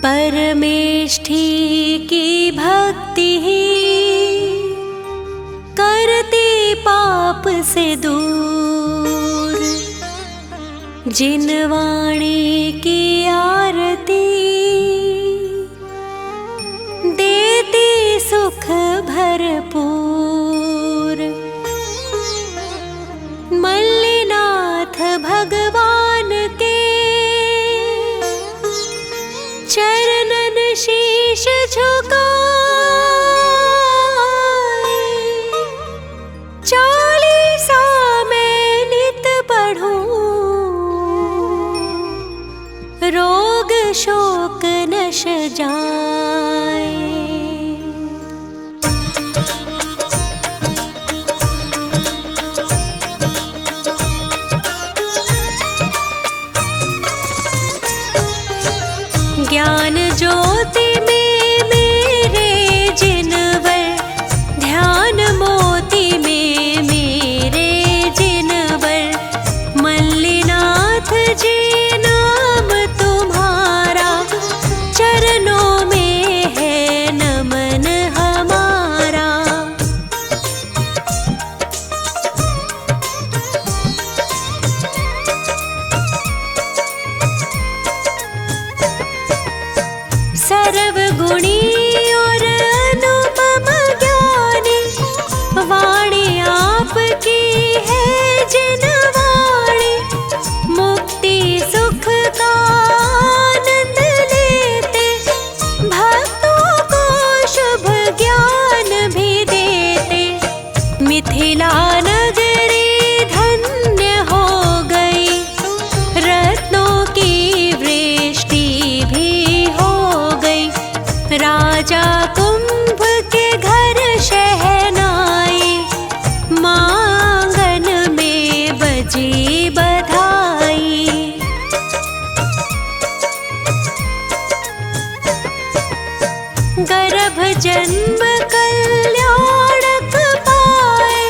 परमेष्ठी की भक्ति ही करती पाप से दूर। जिन वाणी की आरती देती सुख भरपूर। मल्लिनाथ भगवान के चरणन शीश झुकाए। 40 मैं नित पढ़ूं, रोग शोक नश जाए। ज्ञान ज्योति में मेरे जिनवर, ध्यान मोती में मेरे जिनवर। मल्लिनाथ जी नाम तुम्हारा, चरणों में है नमन हमारा। सर्वगुणी और अनुपम ज्ञानी, वाणी आपकी है जिन वाणी। मुक्ति सुख का आनंद लेते, भक्तों को शुभ ज्ञान भी देते। मिथिला नगरी धन्य हो गई, रत्नों की वृष्टि भी हो गई। राजा कुंभ के घर शहनाई, मांगन में बजी बधाई। गर्भ जन्म कल्याणक पाए,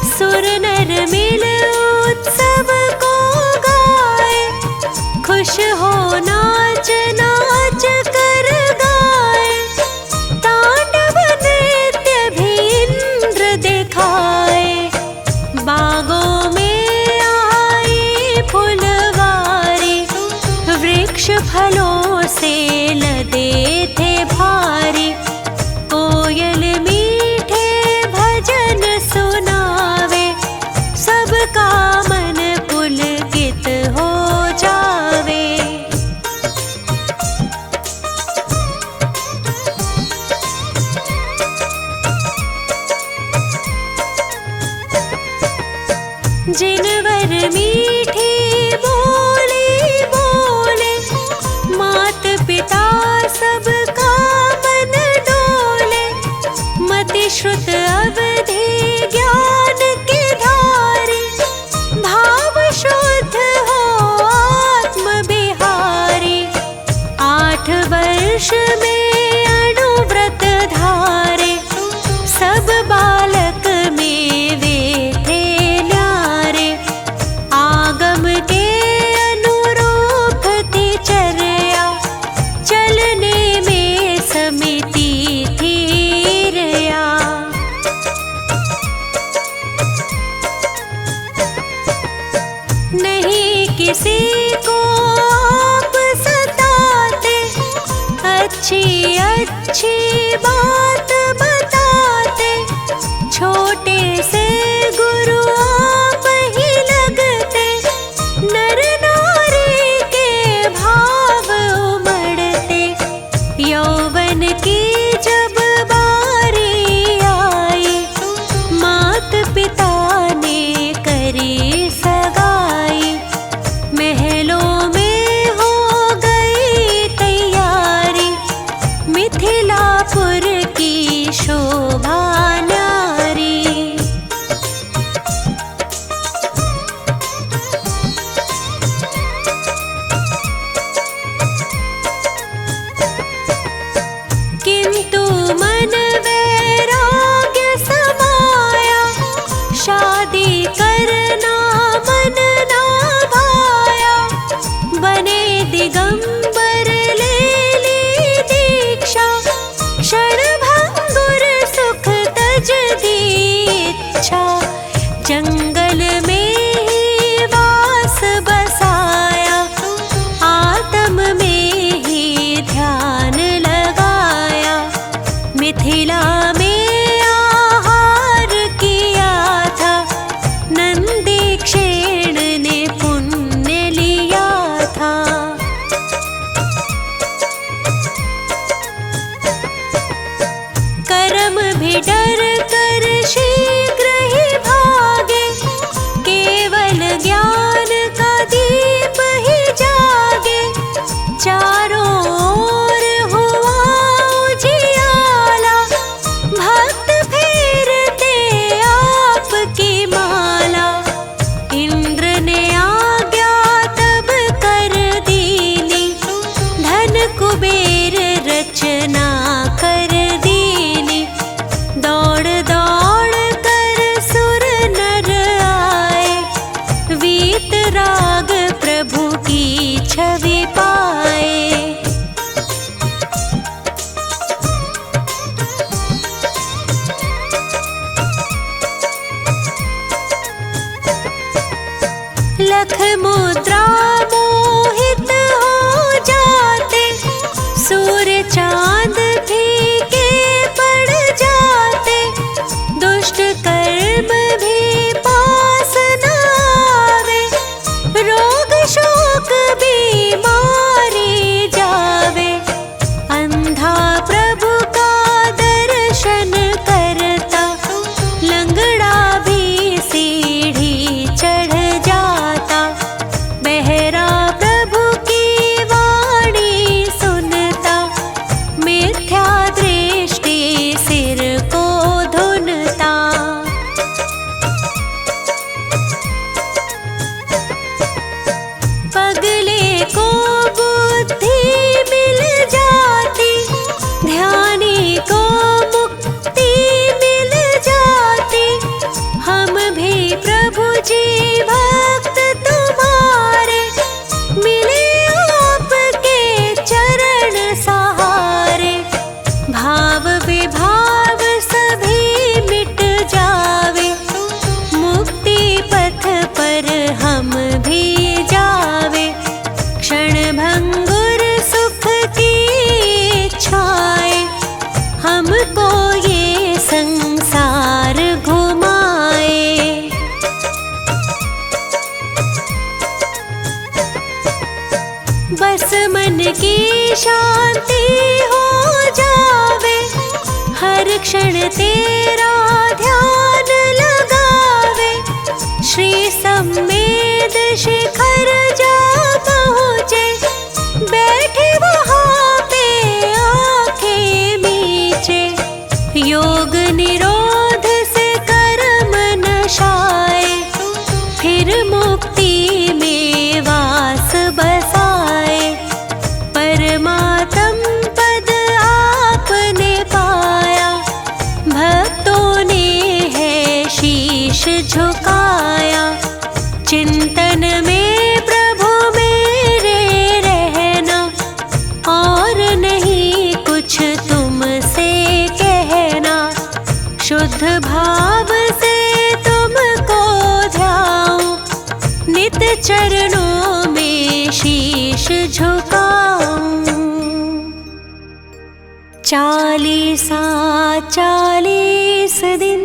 सुर नर मिल उत्सव को गाए। खुश हो नाच नाच कर गाए, तांडव नृत्य भी इंद्र दिखाए। बागों में आई फुलवारी, वृक्ष फलों से लदे थे भारी। कोयल मीठे भजन सुनावे, सबका मन पुलकित हो जावे। जिनवर मीठी बोली बोले, मात पिता सबका मन डोले। मति श्रुत अवधि ज्ञान की धारी, भाव शुद्ध हो आत्म बिहारी। 8 वर्ष में अनुव्रत धारे, सब बालक में वे थे न्यारे। आगम के अनुरूप थी चर्या, चलने में समिति थी रया। नहीं किसी को आप सताते, अच्छी अच्छी बात बताते। छोटे से गुरु आप ही लगते, नर नारी के भाव उमड़ते। यौवन की जब बारी आई, मात पिता ने करी सगाई। महलों में हो गई तैयारी, मिथिलापुर की शोभा न्यारी। किंतु मन वैराग्य समाया, शादी करना मन ना भाया। बने दिगंबर ले ली डर कर शीघ्र ही भागे, केवल ज्ञान का दीप ही जागे। चारों ओर हुआ उजियाला, भक्त फेरते आपकी माला। इंद्र ने आज्ञा तब कर दीनी, धन कुबेर रचना कर दीनी। दौड़ दौड़ कर सुर नर आए, वीतराग प्रभु की छवि पाए। लख मुद्रा मोहित हो जाते, सूर्य चांद फीके पड़ जाते। दुष्ट कर्म भी पास न आवे, रोग शोक बीमारी जावे। अंधा प्रभु का दर्शन करता, लंगड़ा भी सीढ़ी चढ़ जाता। बहरा प्रभु की वाणी सुनता, मिथ्या दृष्टि सिर को धुनता। पगले को बुद्धि मिल जाती, ध्यानी को मुक्ति मिल जाती। हम भी प्रभु जी भक्त तुम्हारे, मिले आपके चरण सहारे। भाव विभाव सभी मिट जावे, मुक्ति पथ पर हम भी जावे। क्षण भंगुर सुख की इच्छाएं, हमको ये संसार घुमाए। बस मन की शांति हो जावे, हर क्षण तेरा ध्यान लगावे। श्री सम्मेद शिखर जा पहुँचे, बैठे वहाँ पे आँखें मीचे। योग निरोध से कर्म नशाए, फिर मुक्ति में वास बसाए। परमात्म पद आपने पाया, भक्तों ने है शीश झुकाया। चिंतन में प्रभु मेरे रहना, और नहीं कुछ तुमसे कहना। शुद्ध भाव से तुमको ध्याऊं, नित चरणों में शीश झुकाऊं। 40 दिन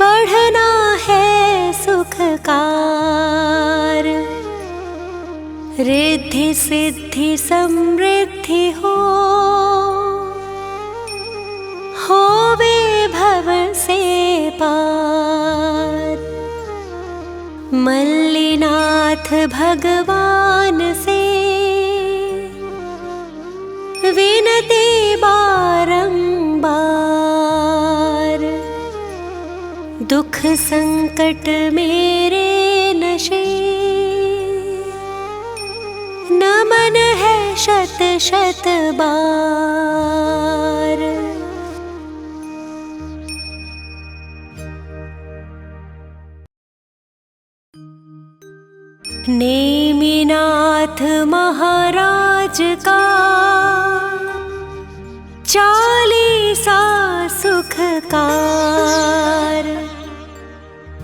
पढ़ना है सुखकार, रिद्धि सिद्धि समृद्धि होवे भव से पार। मल्लिनाथ भगवान से विनती बारंबार। दुख संकट मेरे नशे, नमन है शत शत बार। नेमिनाथ महाराज का 40 सुखकार,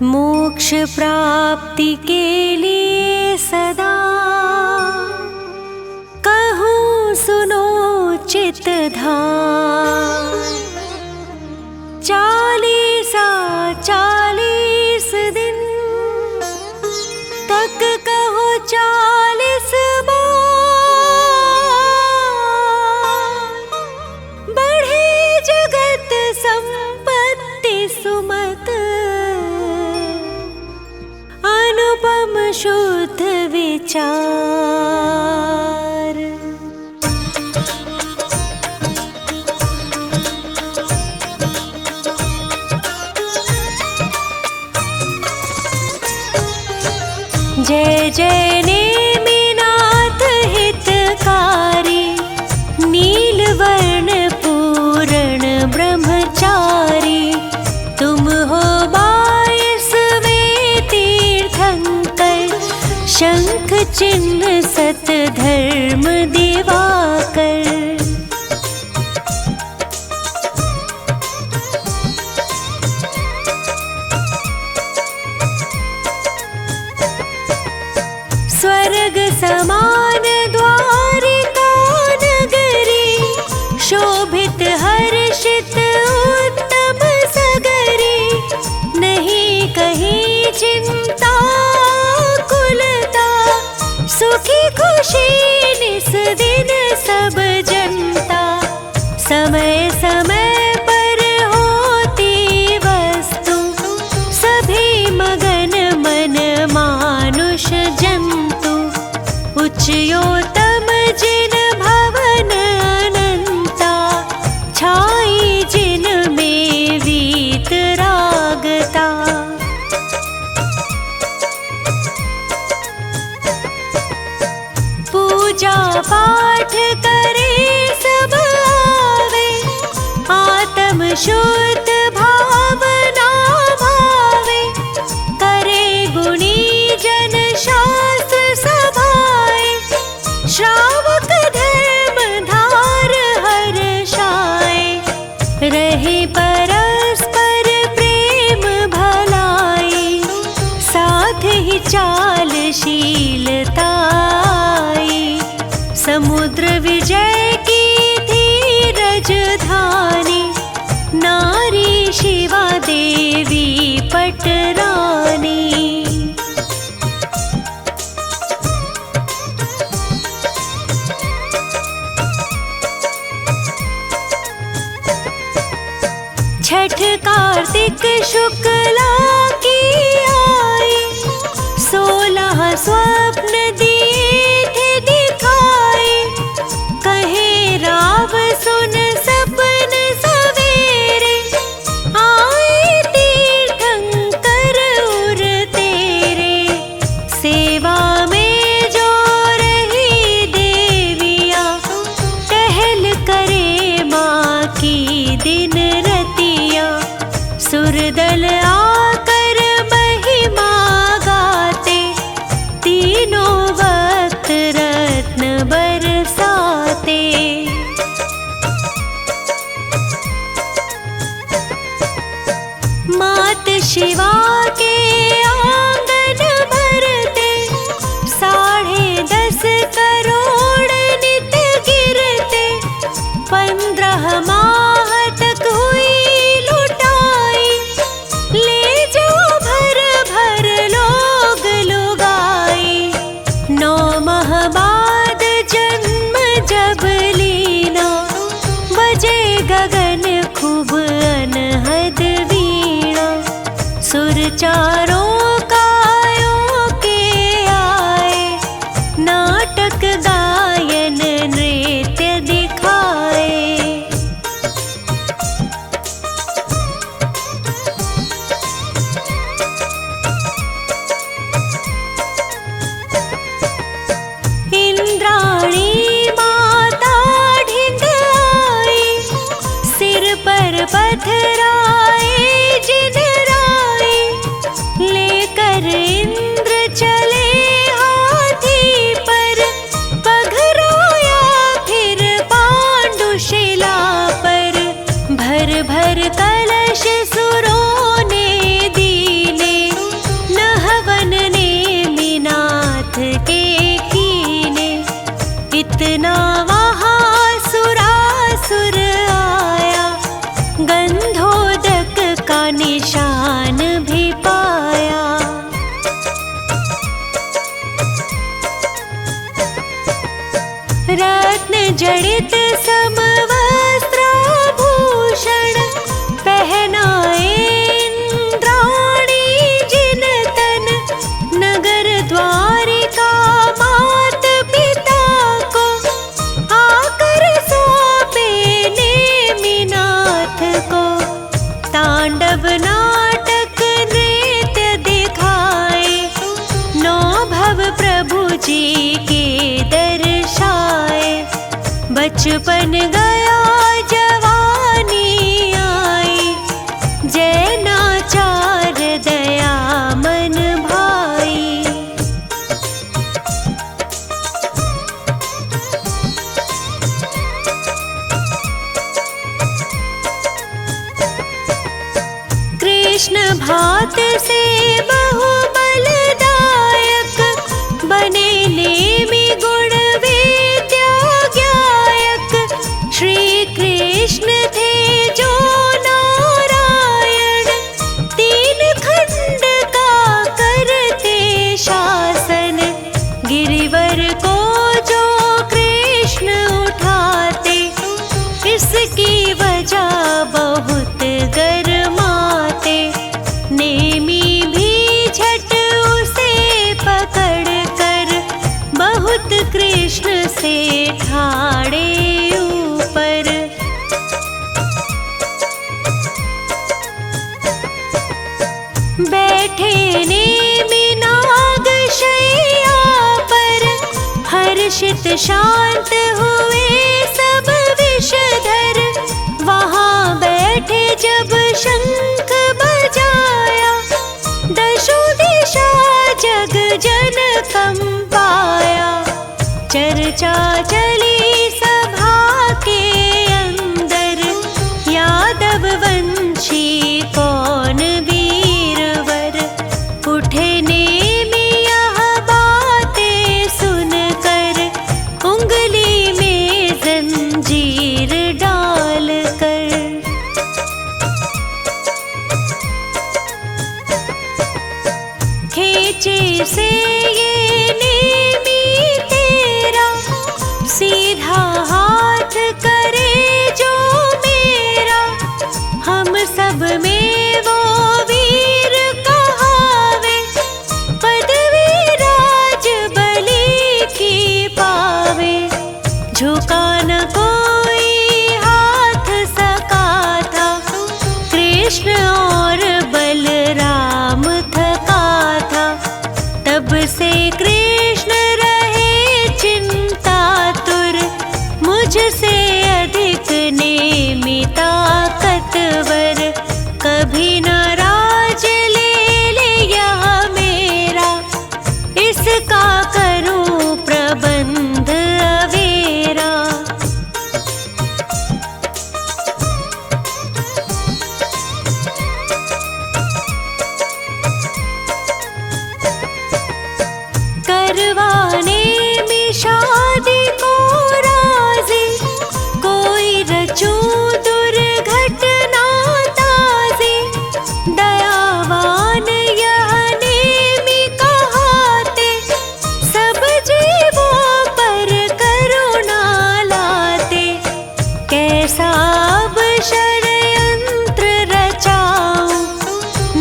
मोक्ष प्राप्ति के लिए सदा कहूँ सुनो चित ध्यान। 40 दिन तक कहो 40 बार, बढ़े पूजा पाठ करे सब आवे, आत्म शुद्ध भावना भावे, करे गुणी जन शास्त्र सभाए, श्रावक धर्म धार हर्षाए, रहे परस्पर प्रेम भलाई, साथ ही चालशीलताई, समुद्र विजय की धीरज धानी, नारी शिवा देवी पटरानी। छठ कार्तिक शुक्ला की आई, 16 स्वप्न दिए थे दिखाए, कहे राव सुन सपन सवेरे, आए तीर्थंकर उर तेरे, सेवा में जो रही देविया, टहल करे माँ की दिन रतिया, सुरदल आकर महिमा गाते, तीनों वक्त रत्न बरसाते। मात शिवा के आंगन भरते, 10.5 करोड़ नित गिरते, 15 माह तक हुई लुटाई, ले जाओ भर भर लोग लुगाई, 9 माह बाद जन्म जब लीना, बजे गगन खूब अनहद वीणा, सुर चारों कायों के आए, नाटक गायन नृत्य दिखाए। इंद्राणी माता ढिंड आई, सिर पर पथराए जिन राय, लेकर इंद्र चले हाथी पर, पघराया फिर पांडुशिला पर, भर भर कलश सुरों ने दीने, नहवन ने मीनाथ के कीने, इतना वहाँ सुरासुर आया, गंधोदक का निशान भी पाया। रत्न जड़ित समवस्त्राभूषण, पहनाए इंद्राणी जिन तन, नगर द्वारिका मात पिता को, आकर सौंपे नेमिनाथ को, तांडव नाटक नृत्य दिखाए, 9 भव प्रभु जी के दर्शाए, बचपन गया जवानी आई, जय नाचार दया मन भाई। कृष्ण भात से बहु बलदायक, बने नेमि गुण विद्या ज्ञायक, श्री कृष्ण थे जो नारायण, 3 खंड का करते शासन, गिरिवर को जो कृष्ण उठाते, इसकी वजह बहुत गरमाते, नेमी भी झट उसे पकड़ कर, बहुत कृष्ण से ठाड़े ऊपर। बैठे नेमि नाग शैया पर, हर्षित शांत हुए सब विषधर, वहाँ बैठे जब शंख बजाया, दशों दिशा जग जन कंपाया। चर्चा चली सभा के अंदर, यादव वंशी कौन वीरवर, उठे नेमि यह बातें सुनकर, उंगली में जंजीर डालकर। खींचे से ये नेमि तेरा, सीधा हाथ करे जो मेरा, हम सब में वो वीर कहावे, पदवी राज बलि की पावे। झुका न कोई हाथ सका था, कृष्ण और बलराम थका था, तब से कृष्ण रहे चिंतातुर, मुझसे अधिक नेमि ताकतवर। कभी न राज ले ले यह मेरा, इसका करूं प्रबंध अवेरा। करवाने में शादी को राजी, कोई रचूं दुर्घटना ताजी, दयावान यह नेमि कहाते, सब जीवों पर करुणा लाते। कैसा अब षड्यंत्र रचाऊं,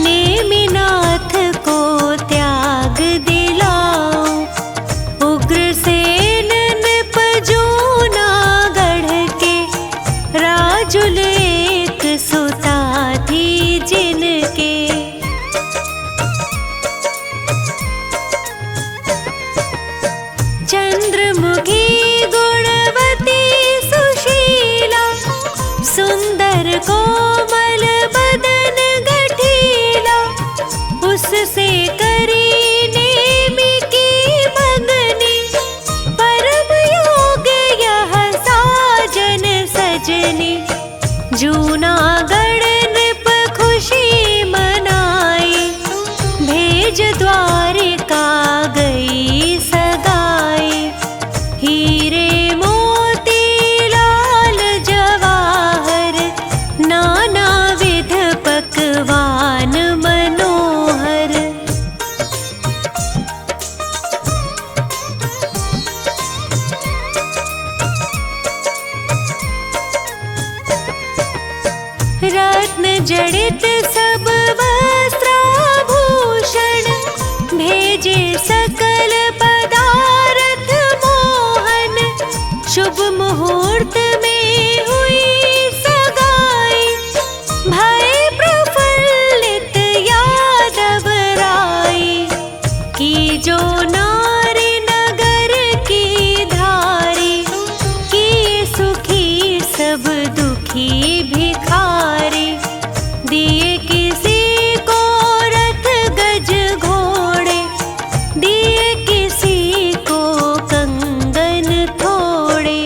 नेमिनाथ को त्याग दिलाऊं। उग्रसेन नृप जूनागढ़ के, राजुल एक सुता थी जिनके। चंद्रमुखी गुणवती सुशीला, सुंदर कोमल बदन गठीला, उससे करी नेमि की मंगनी, परम योग यह साजन सजनी। जूनागढ़ नृप खुशी मनाई, भेज द्वारिका गई सगाई। हीरे मोती लाल जवाहर, नाना विध पकवान मनोहर। रत्न जड़ित सब वस्त्राभूषण, भेजे सकल पदार्थ मोहन। शुभ मुहूर्त में हुई सगाई, भय प्रफुल्लित यादव राई। की जो नारी नगर की धारी, की सुखी सब दुखी भिखारी। दिए किसी को रथ गज घोड़े, दिए किसी को कंगन थोड़े।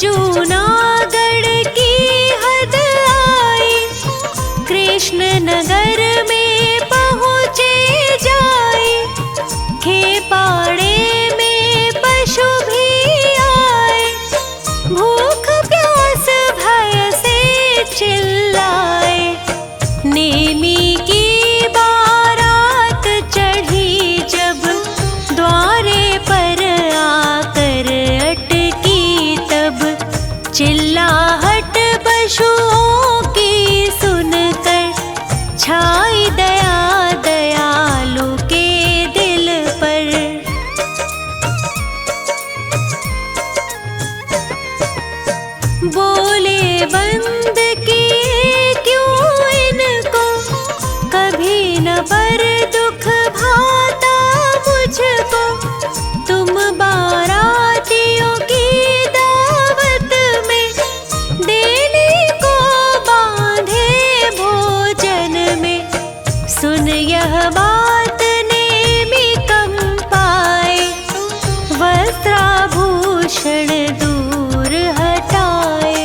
जूनागढ़ की हद आई, कृष्ण नगर में पहुँचे जाए, खेपाड़े में पशु भी आए, भूख प्यास भय से चिल्लाए। नेमी की बारात चढ़ी जब द्वारे पर आकर अटकी, तब चिल्लाहट पशुओं की सुनकर छाई दया दयालु के दिल पर। बोले बंद किए क्यों इनको, कभी न पर दुख भाता मुझको, तुम बारातियों की दावत में देने को बांधे भोजन में। सुन यह बात नेमी कंपाए, वस्त्राभूषण दूर हटाए,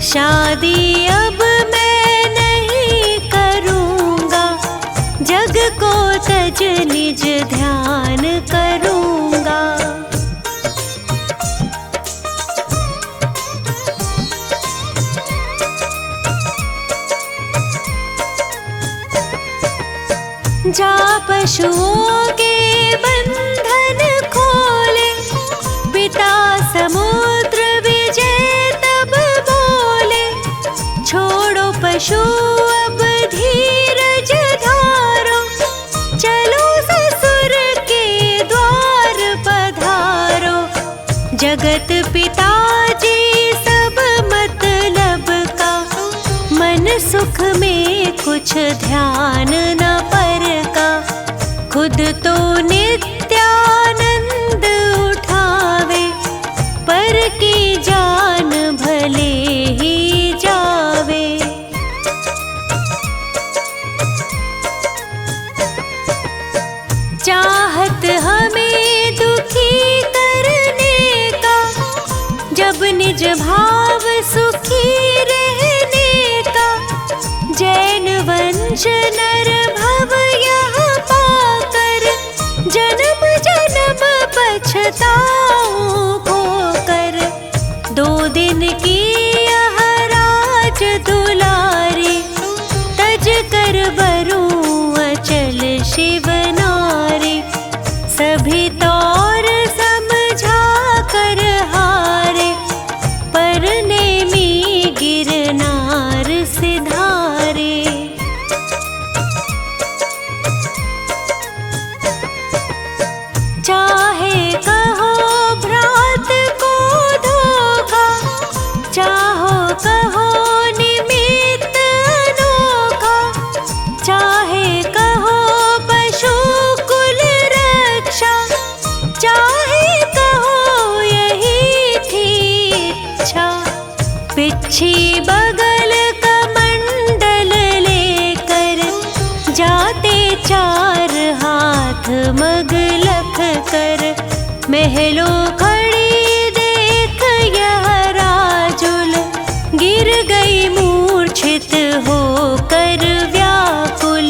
शादी अब मैं नहीं करूँगा, जग को तज निज ध्यान करूँगा। जा पशुओं के बंधन खोले, पिता समुद्र विजय तब बोले, छोड़ो पशु अब धीरज धारो, चलो ससुर के द्वार पधारो। जगत पिता जी सब मतलब का, मन सुख में कुछ ध्यान न पर का, खुद तो नित्यानंद उठावे, पर की जान भले ही जावे। चाहत हमें दुखी करने का, जब निज भाव सुखी रहने का, जैन वंश नर भव यह पाकर, जन्म जन्म पछताऊं खोकर। 2 दिन की यह राज दुलारी, तज कर बरूं अचल शिव नारी, सभी तौर समझा कर हारे, पर नेमी गिरनार सिधारे। चाहे कहो भ्रात को धोखा, चाहो कहो निमित्त अनोखा, चाहे कहो पशु कुल रक्षा, चाहे कहो यही थी इच्छा। पिछी बगल कमंडल लेकर, जाते 4 हाथ मगलख कर, महलों खड़ी देख यह राजुल, गिर गई मूर्छित होकर व्याकुल।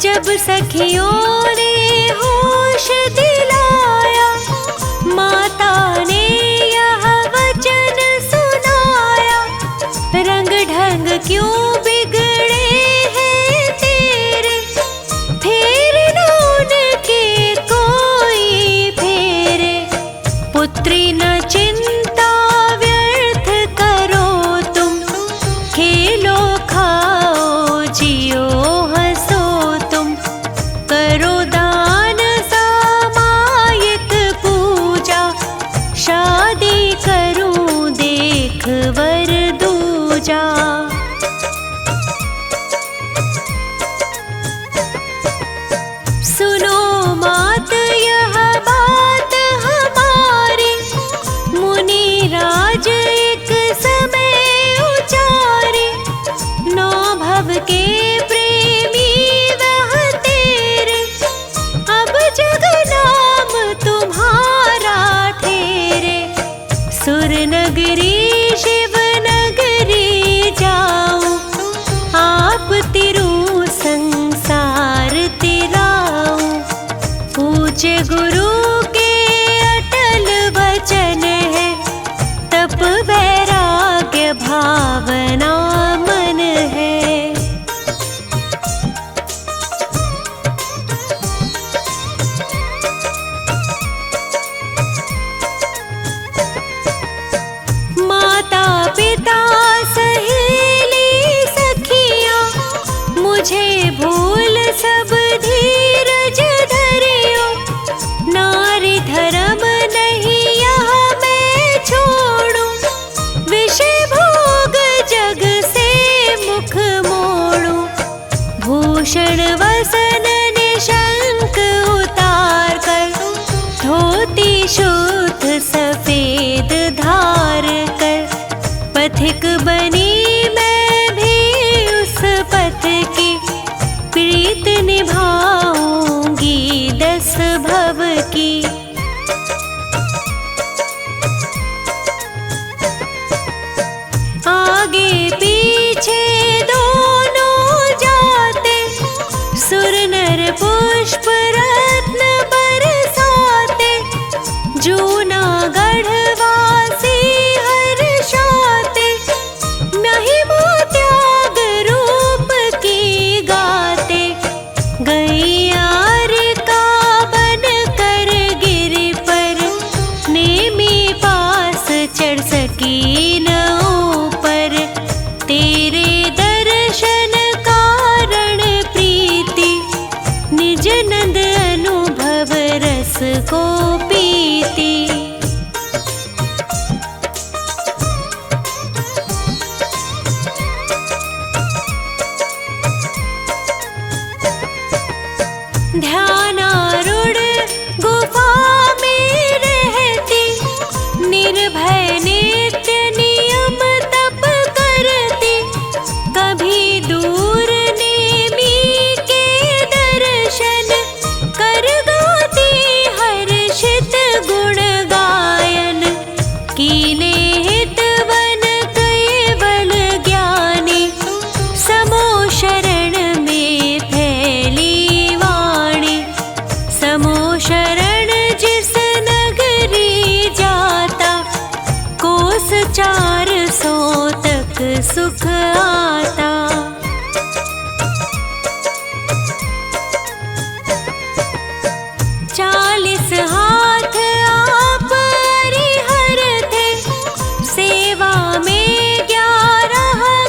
जब सखियों ने होश दिलाया, माता ने यह वचन सुनाया, रंग ढंग क्यों बिगड़े हैं तेरे, फेर न उनके कोई फेरे। पुत्री न चिंता व्यर्थ करो तुम, खेलो खाओ जियो हंसो तुम, करो दान सामायिक पूजा, भूषण वसन निशंक उतार कर, धोती शुद्ध सफेद धार कर, पथिक बनी मैं भी उस पथ की, प्रीत निभाऊंगी 10 भव की। आगे पीछे दोनों जाते, सुर नर पुष्प रत्न बरसाते, जूनागढ़ वासी हर्षाते, महिमा त्याग रूप की गाते। गैयार का बन कर गिरि पर, नेमी पास चढ़ सकी न ऊपर, तेरे दर्शन कारण प्रीति, निज नंद अनुभव रस को पीती। ध्यानारूढ़ गुफा में रहती, निर्भय नित्य नियम तप करती, कभी दूर नेमी के दर्शन कर गाती, हर्षित गुण गायन। कीने हितवन केवल ज्ञानी, समो शरण में फैली वाणी, समो शरण जिस नगरी जाता, कोस 400 तक सुख आता। चालीस हाथ आप हरिहर थे, सेवा में 11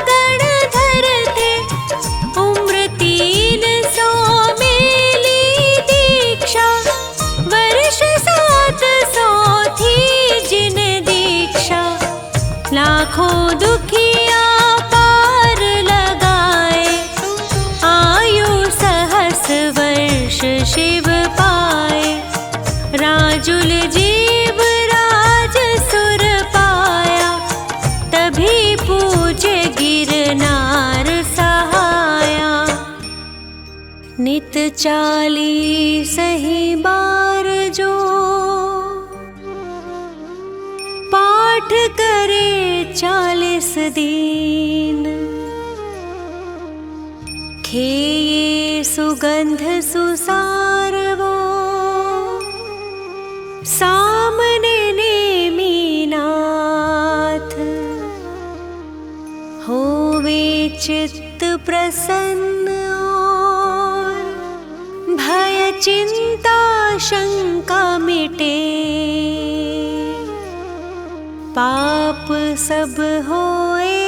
गणधर थे, उम्र 300 में ली दीक्षा, वर्ष 700 थी जिन दीक्षा। लाखों दुखिया पार लगाए, आयु 100 वर्ष शिव पाए, राजुल जीव राज सुर पाया, तभी पूजे गिरनार सहाया। नित 40 ही बार जो, पाठ करे 40 दिन, खेये सुगंध सुसार वो, सामने नेमी नाथ, होवे चित्त प्रसन्न और, भय चिंता शंका मिटे, पाप सब होए